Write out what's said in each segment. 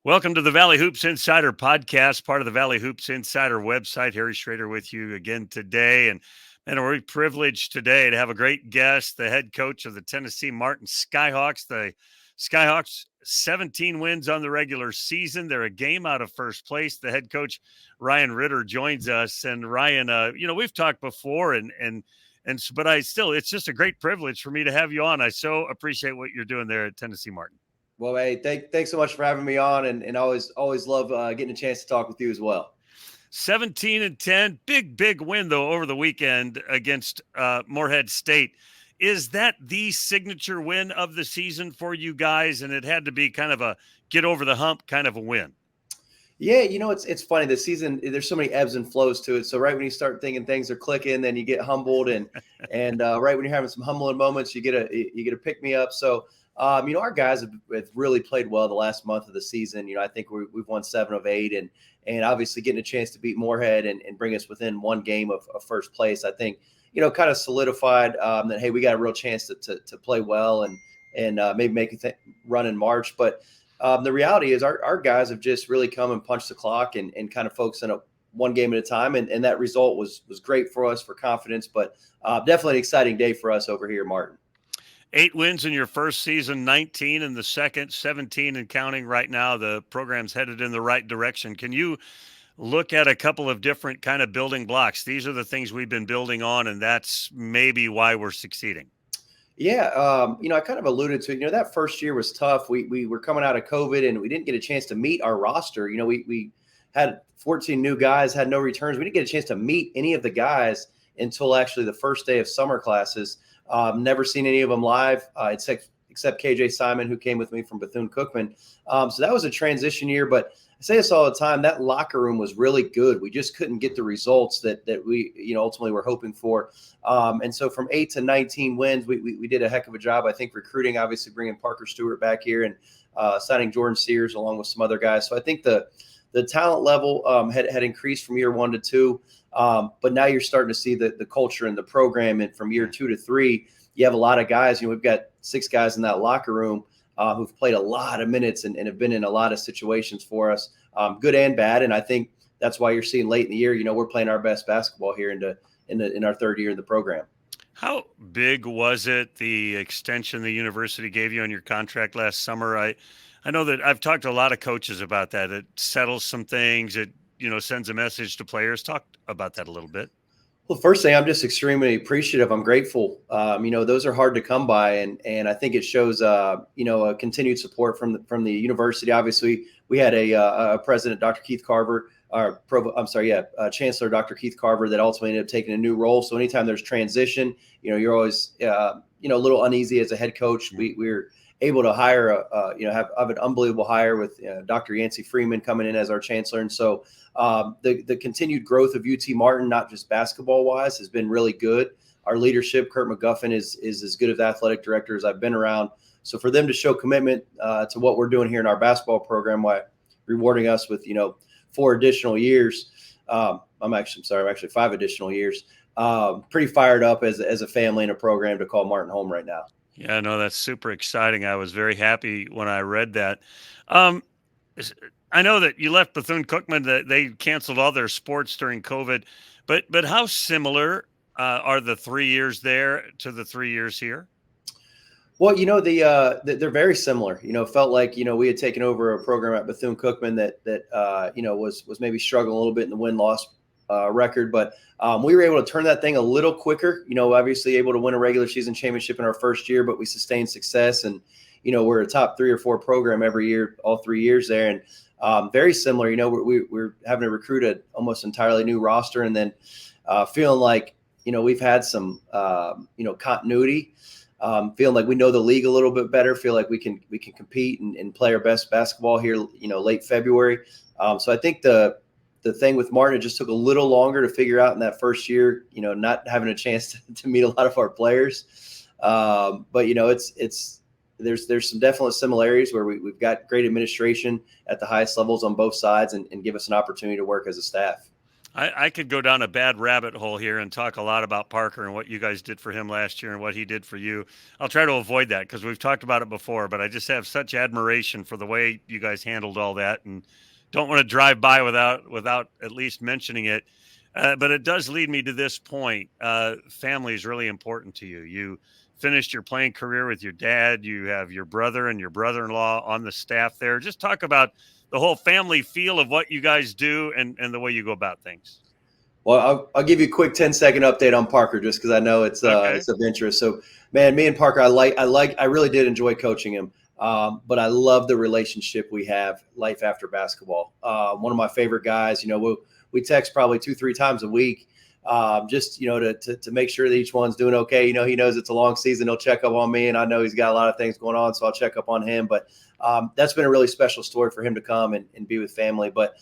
Welcome to the Valley Hoops Insider podcast, part of the Valley Hoops Insider website. Harry Schrader with you again today. And we're privileged today to have a great guest, the head coach of the Tennessee Martin Skyhawks. The Skyhawks, 17 wins on the regular season. They're a game out of first place. The head coach, Ryan Ritter, joins us. And Ryan, we've talked before, but it's just a great privilege for me to have you on. I so appreciate what you're doing there at Tennessee Martin. Well, hey, thanks so much for having me on, and always love getting a chance to talk with you as well. 17-10, big win though over the weekend against Morehead State. Is that the signature win of the season for you guys? And it had to be kind of a get over the hump kind of a win. Yeah, it's funny. The season, there's so many ebbs and flows to it. So right when you start thinking things are clicking, then you get humbled, and right when you're having some humbling moments, you get a pick me up. So. Our guys have really played well the last month of the season. I think we've won 7 of 8, and obviously getting a chance to beat Morehead and bring us within one game of first place, I think, kind of solidified that, hey, we got a real chance to play well and maybe make a run in March. But the reality is our guys have just really come and punched the clock and kind of focus on one game at a time. And that result was great for us for confidence, but definitely an exciting day for us over here, Martin. 8 wins in your first season, 19 in the second, 17 and counting right now. The program's headed in the right direction. Can you look at a couple of different kind of building blocks? These are the things we've been building on, and that's maybe why we're succeeding. Yeah, I kind of alluded to it. That first year was tough. We were coming out of COVID, and we didn't get a chance to meet our roster. We had 14 new guys, had no returns. We didn't get a chance to meet any of the guys until actually the first day of summer classes. Never seen any of them live, except KJ Simon, who came with me from Bethune-Cookman. So that was a transition year. But I say this all the time, that locker room was really good. We just couldn't get the results that we ultimately were hoping for. And so from 8 to 19 wins, we did a heck of a job. I think recruiting, obviously bringing Parker Stewart back here and signing Jordan Sears along with some other guys. So I think the talent level had increased from year 1 to 2. But now you're starting to see the culture and the program. And from year 2 to 3, you have a lot of guys. We've got 6 guys in that locker room who've played a lot of minutes and have been in a lot of situations for us, good and bad. And I think that's why you're seeing late in the year, we're playing our best basketball here in our third year in the program. How big was it, the extension the university gave you on your contract last summer? I know that I've talked to a lot of coaches about that. It settles some things. It sends a message to players. Talk about that a little bit. Well, first thing, I'm just extremely appreciative. I'm grateful. Those are hard to come by, and I think it shows, a continued support from the university. Obviously, we had a president, Dr. Keith Carver, Chancellor Dr. Keith Carver, that ultimately ended up taking a new role. So anytime there's transition, you're always, a little uneasy as a head coach. We're able to hire, have an unbelievable hire with Dr. Yancey Freeman coming in as our chancellor. And so the continued growth of UT Martin, not just basketball wise, has been really good. Our leadership, Kurt McGuffin, is as good of the athletic director as I've been around. So for them to show commitment to what we're doing here in our basketball program, while rewarding us with, 4 additional years, I'm actually 5 additional years. Pretty fired up as a family and a program to call Martin home right now. Yeah, no, that's super exciting. I was very happy when I read that. I know that you left Bethune-Cookman, that they canceled all their sports during COVID, but how similar are the 3 years there to the 3 years here? Well, they're very similar. Felt like we had taken over a program at Bethune-Cookman that was maybe struggling a little bit in the win-loss record, but we were able to turn that thing a little quicker. Obviously able to win a regular season championship in our first year, but we sustained success, and we're a top 3 or 4 program every year, all 3 years there, and very similar. We're having to recruit an almost entirely new roster, and then feeling like we've had some continuity. Feeling like we know the league a little bit better, feel like we can compete and play our best basketball here, late February. So I think the thing with Martin, it just took a little longer to figure out in that first year, not having a chance to meet a lot of our players. But there's some definite similarities where we've got great administration at the highest levels on both sides and give us an opportunity to work as a staff. I could go down a bad rabbit hole here and talk a lot about Parker and what you guys did for him last year and what he did for you. I'll try to avoid that because we've talked about it before, but I just have such admiration for the way you guys handled all that and don't want to drive by without at least mentioning it. But it does lead me to this point. Family is really important to you. You finished your playing career with your dad. You have your brother and your brother-in-law on the staff there. Just talk about the whole family feel of what you guys do and the way you go about things. Well, I'll give you a quick 10-second update on Parker just because I know Okay. it's of interest. So, man, me and Parker, I really did enjoy coaching him, but I love the relationship we have, life after basketball. One of my favorite guys. We text probably 2-3 times a week, just to make sure that each one's doing okay. He knows it's a long season. He'll check up on me, and I know he's got a lot of things going on, so I'll check up on him. But that's been a really special story for him to come and be with family. But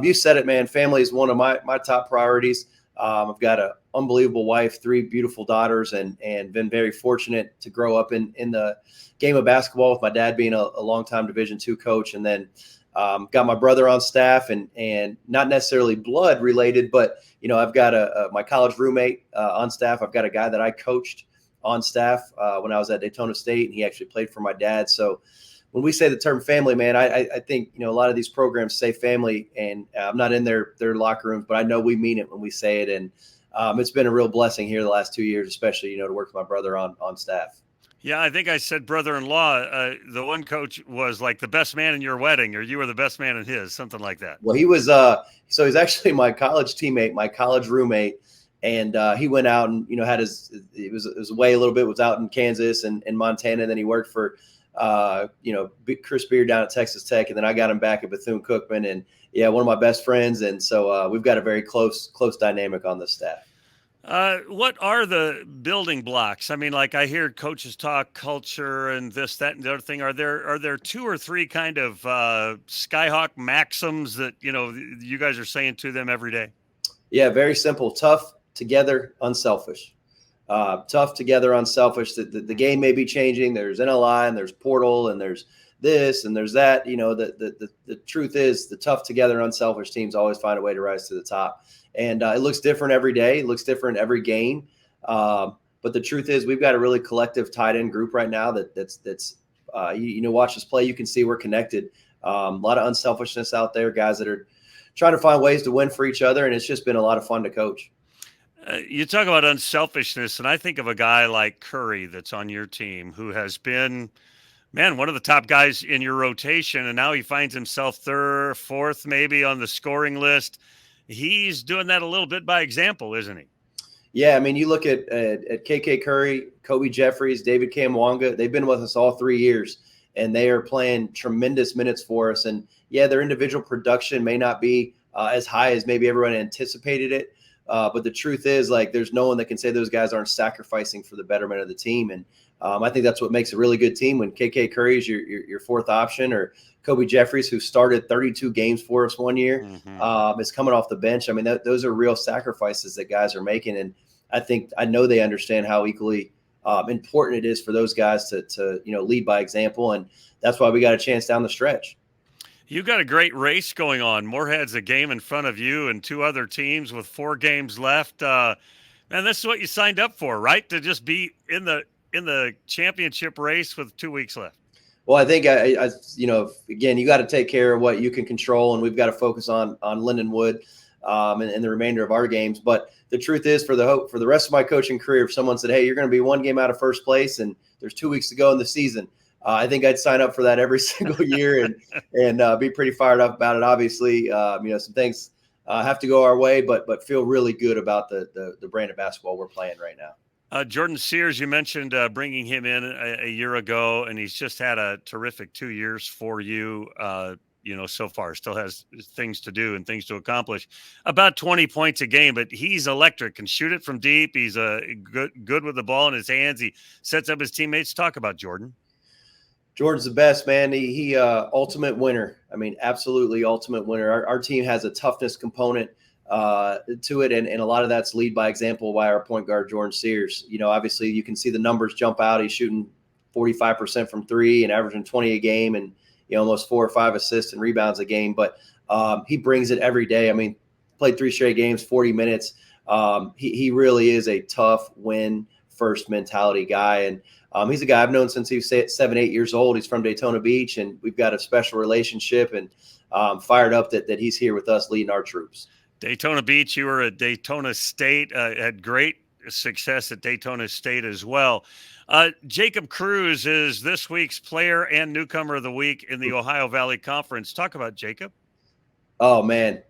you said it, man. Family is one of my top priorities. I've got an unbelievable wife, 3 beautiful daughters, and been very fortunate to grow up in the game of basketball with my dad being a longtime Division II coach, and then got my brother on staff, and not necessarily blood related, but I've got my college roommate on staff. I've got a guy that I coached on staff when I was at Daytona State, and he actually played for my dad. So when we say the term family, man, I think a lot of these programs say family, and I'm not in their locker rooms, but I know we mean it when we say it, and it's been a real blessing here the last 2 years, especially to work with my brother on staff. Yeah, I think I said brother-in-law. The one coach was like the best man in your wedding, or you were the best man in his, something like that. Well, he was so he's actually my college teammate, my college roommate, and he went out and had it was away a little bit, was out in Kansas and Montana, and then he worked for Chris Beard down at Texas Tech, and then I got him back at Bethune-Cookman, and yeah, one of my best friends, and so we've got a very close dynamic on this staff. What are the building blocks? I mean, like I hear coaches talk culture and this, that, and the other thing. Are there 2 or 3 kind of Skyhawk maxims that you guys are saying to them every day? Yeah, very simple: tough, together, unselfish. Tough, together, unselfish. The game may be changing. There's NLI and there's portal and there's this and there's that. The truth is the tough, together, unselfish teams always find a way to rise to the top. And it looks different every day. It looks different every game. But the truth is we've got a really collective tight end group right now that's watch us play. You can see we're connected. A lot of unselfishness out there, guys that are trying to find ways to win for each other. And it's just been a lot of fun to coach. You talk about unselfishness, and I think of a guy like Curry that's on your team who has been, man, one of the top guys in your rotation, and now he finds himself 3rd, 4th maybe on the scoring list. He's doing that a little bit by example, isn't he? Yeah, I mean, you look at KK Curry, Kobe Jeffries, David Kamwanga. They've been with us all 3 years, and they are playing tremendous minutes for us. And, yeah, their individual production may not be as high as maybe everyone anticipated it. But the truth is, like, there's no one that can say those guys aren't sacrificing for the betterment of the team. And I think that's what makes a really good team when KK Curry is your 4th option, or Kobe Jeffries, who started 32 games for us one year, is coming off the bench. I mean, those are real sacrifices that guys are making. And I know they understand how equally important it is for those guys to lead by example. And that's why we got a chance down the stretch. You've got a great race going on. Moorhead's a game in front of you and 2 other teams with 4 games left. And this is what you signed up for, right? To just be in the championship race with 2 weeks left. Well, I think again, you got to take care of what you can control, and we've got to focus on Lindenwood and the remainder of our games. But the truth is, for the rest of my coaching career, if someone said, "Hey, you're going to be 1 game out of first place, and there's 2 weeks to go in the season," I think I'd sign up for that every single year and be pretty fired up about it. Obviously, some things have to go our way, but feel really good about the brand of basketball we're playing right now. Jordan Sears, you mentioned bringing him in a year ago, and he's just had a terrific 2 years for you. So far, still has things to do and things to accomplish. About 20 points a game, but he's electric, can shoot it from deep. He's good with the ball in his hands. He sets up his teammates. Talk about Jordan. Jordan's the best, man. He ultimate winner. I mean, absolutely ultimate winner. Our team has a toughness component to it, and a lot of that's lead by example by our point guard, Jordan Sears. Obviously you can see the numbers jump out. He's shooting 45% from 3 and averaging 20 a game, and almost 4 or 5 assists and rebounds a game. But he brings it every day. I mean, played 3 straight games, 40 minutes. He really is a tough win first mentality guy. And he's a guy I've known since he was 7, 8 years old. He's from Daytona Beach, and we've got a special relationship, and fired up that he's here with us leading our troops. Daytona Beach, you were at Daytona State, had great success at Daytona State as well. Jacob Cruz is this week's player and newcomer of the week in the Ohio Valley Conference. Talk about Jacob. Oh, man.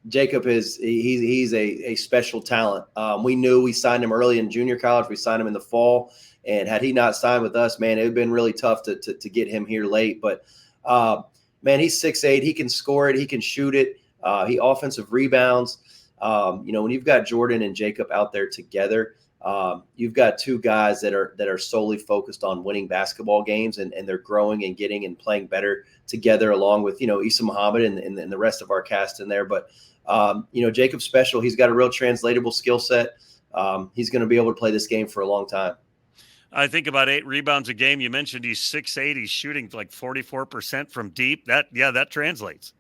Jacob he's a special talent. We signed him early in junior college. We signed him in the fall. And had he not signed with us, man, it would have been really tough to get him here late. But, man, he's 6'8". He can score it. He can shoot it. He offensive rebounds. When you've got Jordan and Jacob out there together, you've got 2 guys that are solely focused on winning basketball games, and they're growing and getting and playing better together, along with, Issa Muhammad and the rest of our cast in there. But, Jacob's special. He's got a real translatable skill set. He's going to be able to play this game for a long time. I think about 8 rebounds a game. You mentioned he's 6'8". He's shooting like 44% from deep. That translates.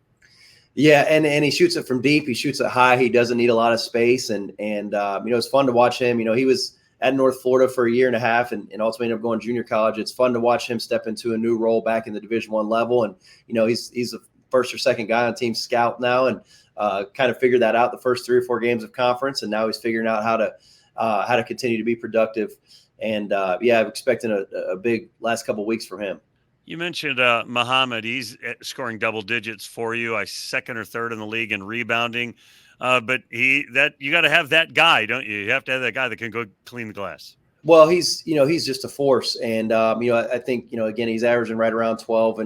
Yeah, and he shoots it from deep. He shoots it high. He doesn't need a lot of space, and it's fun to watch him. He was at North Florida for a year and a half, and ultimately ended up going to junior college. It's fun to watch him step into a new role back in the Division I level, and he's the first or second guy on team scout now, and kind of figured that out the first 3 or 4 games of conference, and now he's figuring out how to continue to be productive. And I'm expecting a big last couple of weeks from him. You mentioned Muhammad. He's scoring double digits for you. Second or third in the league in rebounding. But you got to have that guy, don't you? You have to have that guy that can go clean the glass. Well, he's just a force. And, I think, again, he's averaging right around 12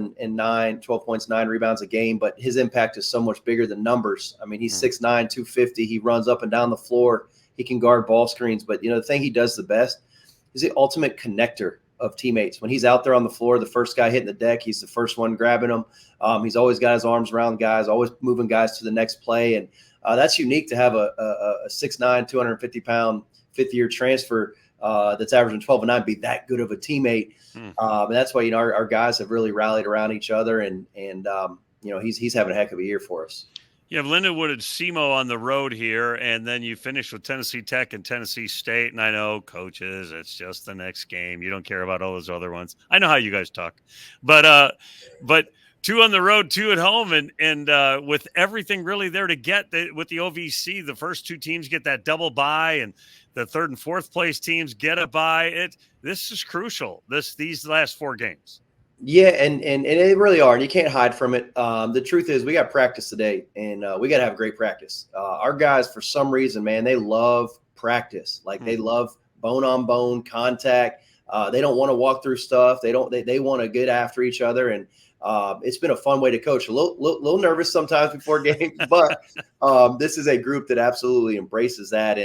points, 9 rebounds a game, but his impact is so much bigger than numbers. I mean, he's 6'9", 250. He runs up and down the floor. He can guard ball screens. But, the thing he does the best is the ultimate connector of teammates. When he's out there on the floor, the first guy hitting the deck, he's the first one grabbing them. He's always got his arms around guys, always moving guys to the next play. And that's unique to have a 6'9", 250-pound fifth-year transfer that's averaging 12 and 9 be that good of a teammate. And that's why, our guys have really rallied around each other. And he's having a heck of a year for us. You have Lindenwood and SEMO on the road here, and then you finish with Tennessee Tech and Tennessee State. And I know, coaches, it's just the next game. You don't care about all those other ones. I know how you guys talk. But 2 on the road, 2 at home, and with everything really there to get with the OVC, the first 2 teams get that double bye, and the 3rd and 4th place teams get a bye. This is crucial. These last 4 games. Yeah, and they really are, and you can't hide from it. The truth is, we got practice today, and we got to have great practice. Our guys, for some reason, man, they love practice. Like they love bone-on-bone contact. They don't want to walk through stuff. They want to get after each other, and it's been a fun way to coach. A little nervous sometimes before games, but this is a group that absolutely embraces that.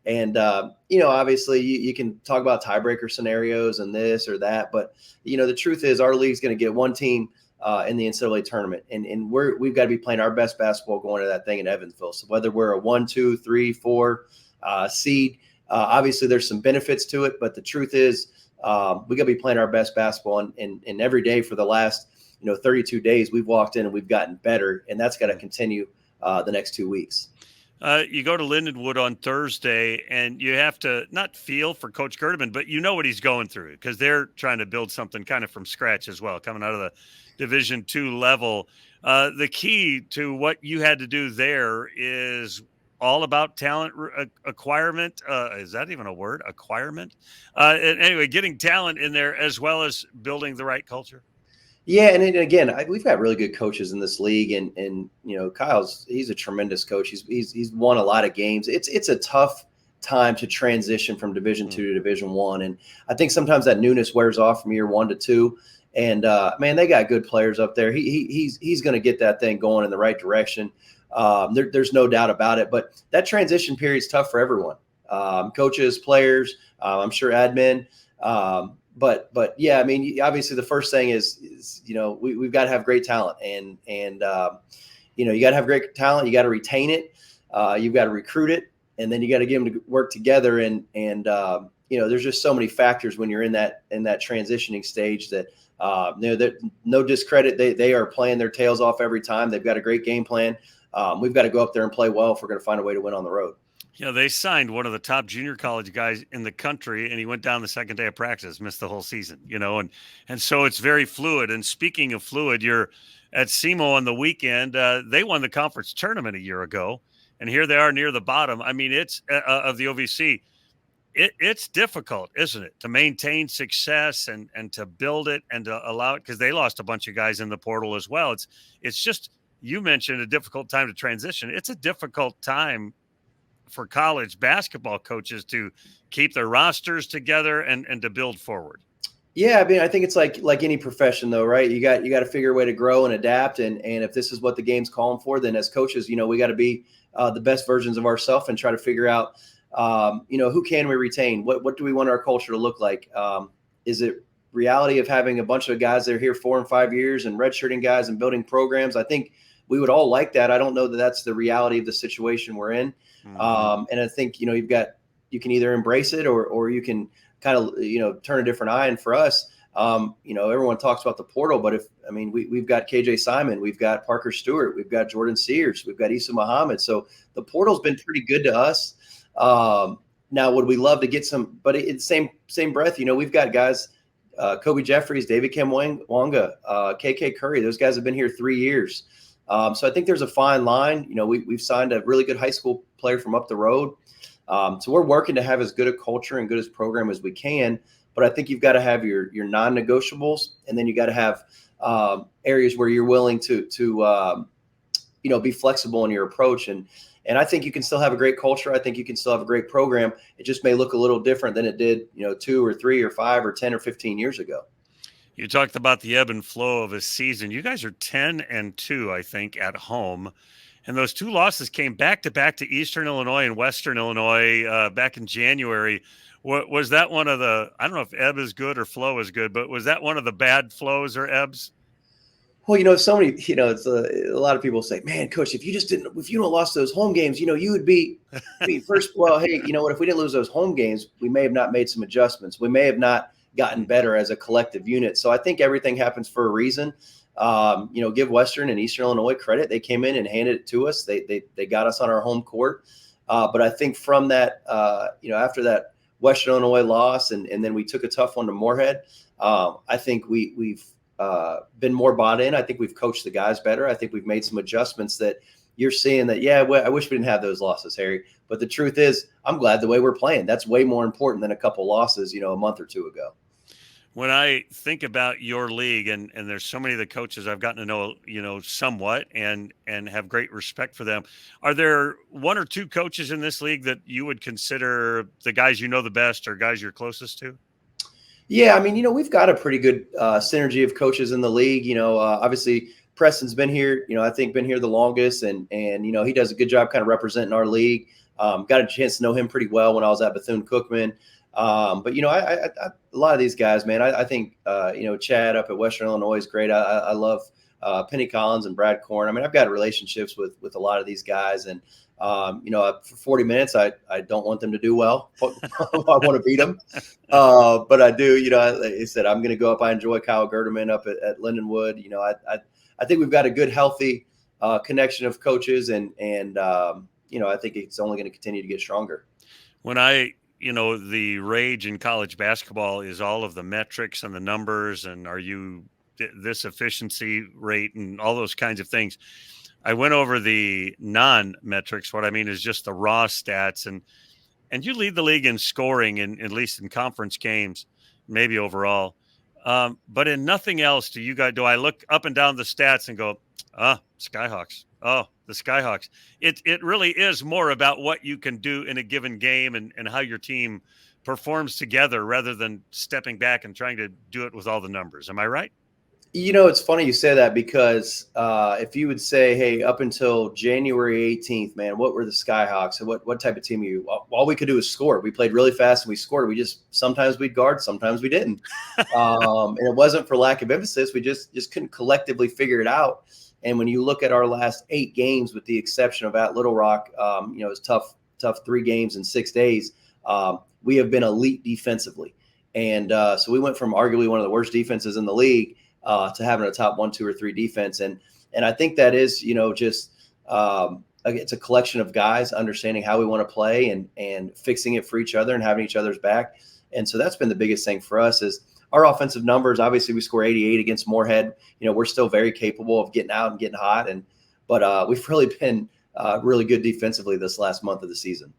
And obviously you can talk about tiebreaker scenarios and this or that, but the truth is our league's going to get 1 team in the NCAA tournament, and we've got to be playing our best basketball going to that thing in Evansville. So whether we're a 1, 2, 3, 4 seed, obviously there's some benefits to it, but the truth is we got to be playing our best basketball, and every day for the last 32 days we've walked in and we've gotten better, and that's got to continue the next 2 weeks. You go to Lindenwood on Thursday, and you have to not feel for Coach Gerdeman, but you know what he's going through because they're trying to build something kind of from scratch as well, coming out of the Division II level. The key to what you had to do there is all about talent acquirement. Is that even a word? Acquirement? And anyway, getting talent in there as well as building the right culture. Yeah, and again, we've got really good coaches in this league, and he's a tremendous coach. He's won a lot of games. It's a tough time to transition from Division II to Division I, and I think sometimes that newness wears off from year 1 to 2. And man, they got good players up there. He's going to get that thing going in the right direction. There's no doubt about it. But that transition period is tough for everyone, coaches, players, I'm sure admin. But yeah, I mean, obviously the first thing is we've got to have great talent, and you got to have great talent. You got to retain it. You've got to recruit it, and then you got to get them to work together. And there's just so many factors when you're in that transitioning stage that no discredit. They are playing their tails off every time. They've got a great game plan. we've got to go up there and play well if we're going to find a way to win on the road. You know, they signed one of the top junior college guys in the country, and he went down the second day of practice, missed the whole season, you know, and so it's very fluid. And speaking of fluid, you're at SEMO on the weekend. They won the conference tournament a year ago, and here they are near the bottom. I mean, it's of the OVC. It's difficult, isn't it, to maintain success and to build it and to allow it, because they lost a bunch of guys in the portal as well. It's just, you mentioned a difficult time to transition. It's a difficult time for college basketball coaches to keep their rosters together and to build forward. Yeah, I mean, I think it's like any profession, though, right? You got to figure a way to grow and adapt, and if this is what the game's calling for, then as coaches, you know, we got to be the best versions of ourselves and try to figure out, you know, who can we retain? What do we want our culture to look like? Is it reality of having a bunch of guys that are here 4 and 5 years and redshirting guys and building programs? I think we would all like that. I don't know that that's the reality of the situation we're in. And I think, you know, you can either embrace it or you can kind of, you know, turn a different eye. And for us, you know, everyone talks about the portal, but we've got KJ Simon, we've got Parker Stewart, we've got Jordan Sears, we've got Issa Muhammad. So the portal's been pretty good to us. Now, would we love to get some, but in the same breath, you know, we've got guys, Kobe Jeffries, David Wanga, KK Curry, those guys have been here 3 years. So I think there's a fine line. You know, we've signed a really good high school player from up the road. So we're working to have as good a culture and good as program as we can. But I think you've got to have your non-negotiables, and then you got to have areas where you're willing to you know, be flexible in your approach. And I think you can still have a great culture. I think you can still have a great program. It just may look a little different than it did, you know, 2 or 3 or 5 or 10 or 15 years ago. You talked about the ebb and flow of a season. You guys are 10-2, I think, at home. And those 2 losses came back-to-back to Eastern Illinois and Western Illinois back in January. Was that one of the, I don't know if ebb is good or flow is good, but was that one of the bad flows or ebbs? Well, you know, so many, you know, it's a lot of people say, man, coach, if you don't lost those home games, you know, you would be first. Well, hey, you know what, if we didn't lose those home games, we may have not made some adjustments. We may have not gotten better as a collective unit. So I think everything happens for a reason. You know, give Western and Eastern Illinois credit. They came in and handed it to us. They got us on our home court. But I think from that, you know, after that Western Illinois loss, and then we took a tough one to Moorhead, I think we've been more bought in. I think we've coached the guys better. I think we've made some adjustments that you're seeing that, yeah, I wish we didn't have those losses, Harry. But the truth is, I'm glad the way we're playing. That's way more important than a couple losses, you know, a month or 2 ago. When I think about your league, and there's so many of the coaches I've gotten to know, you know, somewhat and have great respect for them. Are there 1 or 2 coaches in this league that you would consider the guys you know the best or guys you're closest to? Yeah, I mean, you know, we've got a pretty good synergy of coaches in the league. You know, obviously Preston's been here, you know, I think been here the longest, and you know, he does a good job kind of representing our league. Got a chance to know him pretty well when I was at Bethune-Cookman. But, you know, I a lot of these guys, man, I think, you know, Chad up at Western Illinois is great. I love Penny Collins and Brad Korn. I mean, I've got relationships with a lot of these guys, and, you know, for 40 minutes, I don't want them to do well. I want to beat them. But I do, you know, like I said, I'm going to go up. I enjoy Kyle Gerdeman up at Lindenwood. You know, I think we've got a good, healthy connection of coaches, and you know, I think it's only going to continue to get stronger. You know, the rage in college basketball is all of the metrics and the numbers, and are you this efficiency rate and all those kinds of things. I went over the non-metrics. What I mean is just the raw stats, and you lead the league in scoring, at least in conference games, maybe overall. But in nothing else do I look up and down the stats and go, Skyhawks. Oh, the Skyhawks. It really is more about what you can do in a given game and how your team performs together rather than stepping back and trying to do it with all the numbers. Am I right? You know, it's funny you say that, because if you would say, hey, up until January 18th, man, what were the Skyhawks and what type of team are you? All we could do was score. We played really fast and we scored. Sometimes we'd guard, sometimes we didn't. And it wasn't for lack of emphasis. We just couldn't collectively figure it out. And when you look at our last 8 games, with the exception of at Little Rock, you know, it's tough 3 games in 6 days. We have been elite defensively. And so we went from arguably one of the worst defenses in the league to having a top 1, 2, or 3 defense. And I think that is, you know, just it's a collection of guys understanding how we want to play and fixing it for each other and having each other's back. And so that's been the biggest thing for us is our offensive numbers. Obviously, we score 88 against Moorhead. We're still very capable of getting out and getting hot. But we've really been really good defensively this last month of the season.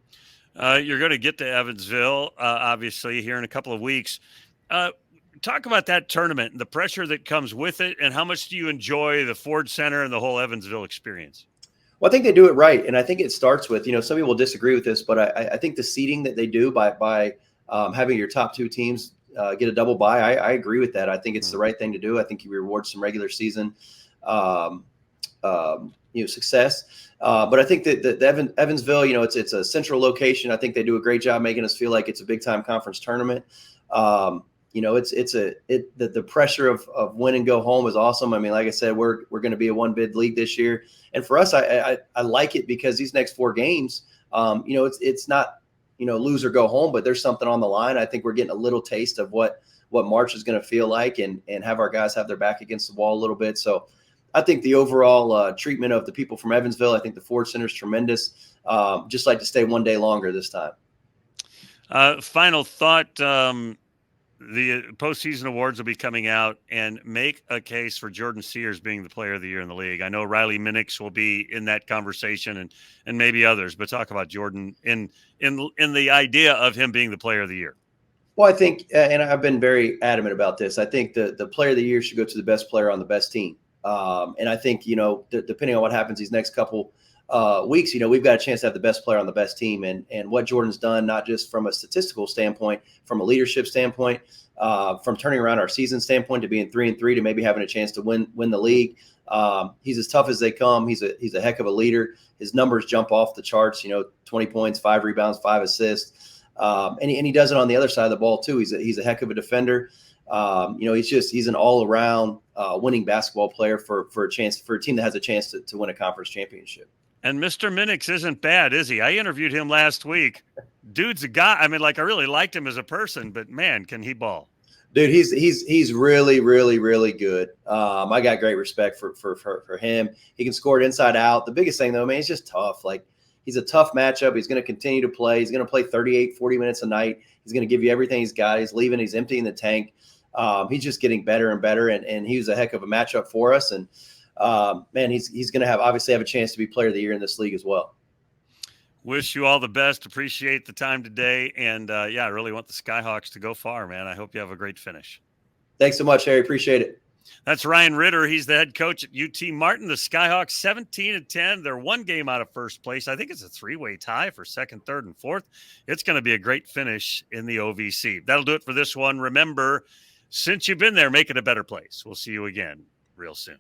You're going to get to Evansville, obviously, here in a couple of weeks. Talk about that tournament and the pressure that comes with it, and how much do you enjoy the Ford Center and the whole Evansville experience? Well, I think they do it right, and I think it starts with some people disagree with this, but I think the seeding that they do by having your top two teams get a double bye, I agree with that. I think it's the right thing to do. I think you reward some regular season success. But I think that Evansville, it's a central location. I think they do a great job making us feel like it's a big time conference tournament. The pressure of win and go home is awesome. I mean, like I said, we're going to be a one bid league this year. And for us, I like it because these next 4 games, it's not, lose or go home, but there's something on the line. I think we're getting a little taste of what March is going to feel like and have our guys have their back against the wall a little bit. So I think the overall treatment of the people from Evansville, I think the Ford Center is tremendous. Just like to stay one day longer this time. Final thought, the postseason awards will be coming out, and make a case for Jordan Sears being the player of the year in the league. I know Riley Minix will be in that conversation and maybe others, but talk about Jordan in the idea of him being the player of the year. Well, I think, and I've been very adamant about this, I think the player of the year should go to the best player on the best team. And I think, depending on what happens these next couple weeks, we've got a chance to have the best player on the best team. And what Jordan's done, not just from a statistical standpoint, from a leadership standpoint, from turning around our season standpoint to being 3-3 to maybe having a chance to win the league. He's as tough as they come. He's a heck of a leader. His numbers jump off the charts, 20 points, 5 rebounds, 5 assists. And he does it on the other side of the ball too. He's a heck of a defender. He's an all around winning basketball player for a team that has a chance to win a conference championship. And Mr. Minix isn't bad, is he? I interviewed him last week. Dude's a guy. I mean, I really liked him as a person, but man, can he ball? Dude, he's really, really, really good. I got great respect for him. He can score it inside out. The biggest thing though, man, he's just tough. He's a tough matchup. He's going to continue to play. He's going to play 38, 40 minutes a night. He's going to give you everything he's got. He's leaving. He's emptying the tank. He's just getting better and better, and he was a heck of a matchup for us. And man, he's going to obviously have a chance to be player of the year in this league as well. Wish you all the best. Appreciate the time today, and I really want the Skyhawks to go far, man. I hope you have a great finish. Thanks so much, Harry. Appreciate it. That's Ryan Ritter. He's the head coach at UT Martin. The Skyhawks 17-10. They're 1 game out of first place. I think it's a 3-way tie for second, third, and fourth. It's going to be a great finish in the OVC. That'll do it for this one. Remember, since you've been there, make it a better place. We'll see you again real soon.